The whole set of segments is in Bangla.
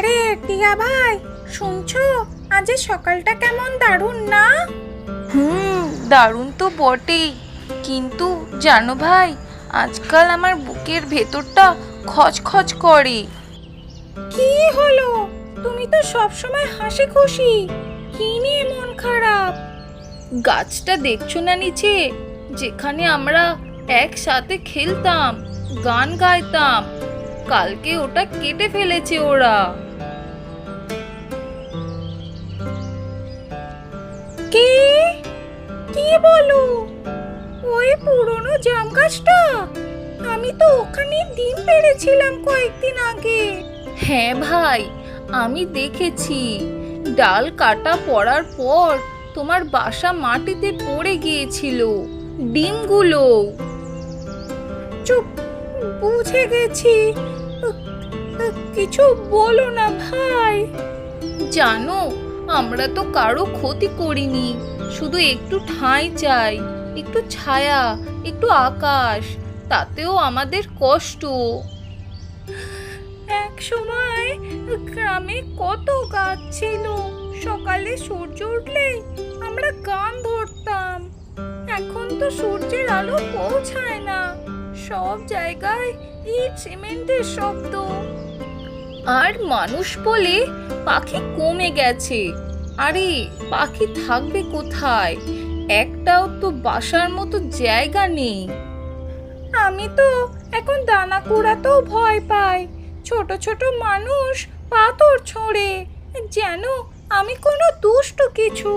আরে টিয়া ভাই, শুনছো? আজ সকালটা কেমন দারুণ না? দারুণ তো বটেই, কিন্তু জানো ভাই, আজকাল আমার বুকের ভেতরটা খচখচ করে। কি হলো? তুমি তো সব সময় হাসি খুশি, কি নিয়ে মন খারাপ? গাছটা দেখছো না নিচে, যেখানে আমরা একসাথে খেলতাম, গান গাইতাম, কালকে ওটা কেটে ফেলেছে ওরা। কি কি বলো? ওই পুরনো জাম গাছটা? আমি তো ওখানে ডিম পেড়েছিলাম কয়েকদিন আগে। হ্যাঁ ভাই, আমি দেখেছি, ডাল কাটা পড়ার পর তোমার বাসা মাটিতে পড়ে গিয়েছিল, ডিমগুলো। চুপ, বুঝে গেছি। কিছু বলো না ভাই। জানো, আমরা তো কারো ক্ষতি করিনি, শুধু একটু ঠাঁই চাই, একটু ছায়া, একটু আকাশ, তাতেও আমাদের কষ্ট। এক সময় গ্রামে কত গাছ ছিল, সকালে সূর্য উঠলেই আমরা গান ধরতাম। এখন তো সূর্যের আলো পৌঁছায় না, সব জায়গায় ইট সিমেন্টের শব্দ। আর মানুষ বলে পাখি কমে গেছে। আরে পাখি থাকবে কোথায়? একটাও তো বাসার মতো জায়গা নেই। আমি তো এখন দানা কুড়াতেও ভয় পাই। ছোট ছোট মানুষ পাথর ছোঁড়ে, যেন আমি কোনো দুষ্ট কিছু।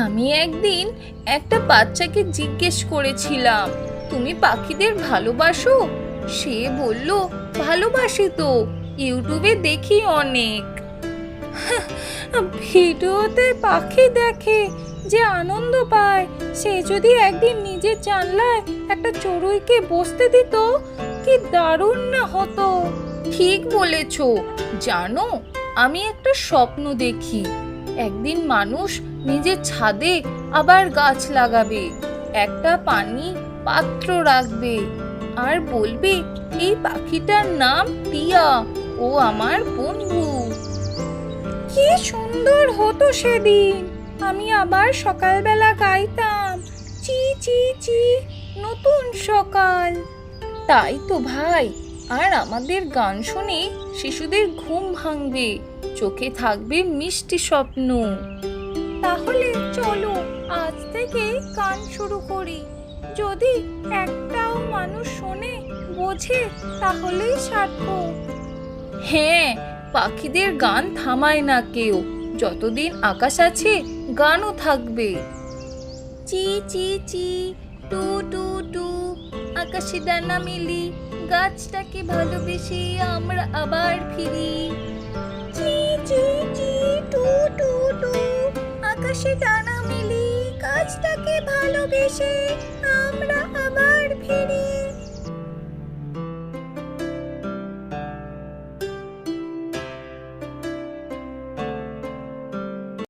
আমি একদিন একটা বাচ্চাকে জিজ্ঞেস করেছিলাম, তুমি পাখিদের ভালোবাসো? সে বলল, ভালোবাসি তো, ইউটিউবে দেখি অনেক। ভিডিওতে পাখি দেখে যে আনন্দ পায়, সে যদি একদিন নিজের জানলায় একটা চড়ুইকে বসতে দিত, কি দারুণ না হতো। ঠিক বলেছ। জানো, আমি একটা স্বপ্ন দেখি, একদিন মানুষ নিজের ছাদে আবার গাছ লাগাবে, একটা পানি পাত্র রাখবে, আর বলবে এই পাখিটার নাম টিয়া, ও আমার বন্ধু। কি সুন্দর হতো সেদিন। আমি আবার সকালবেলা গাইতাম, চি চি চি, নতুন সকাল। তাই তো ভাই, আর আমাদের গান শুনে শিশুদের ঘুম ভাঙবে, চোখে থাকবে মিষ্টি স্বপ্ন। তাহলে চলো আজ থেকে গান শুরু করি। যদি একটাও মানুষ শোনে, বোঝে, তাহলেই সার্থক। হ্যাঁ, পাখিদের গান থামায় না কেউ, যতদিন আকাশ আছে গানও থাকবে। চি চি চি, টু টু টু, আকাশে ডানা মেলি, গাছটাকে ভালোবেসে আমরা আবার ফিরি। চি চি চি, টু টু টু, আকাশে ডানা মেলি, গাছটাকে ভালোবেসে আমরা আবার ফিরি।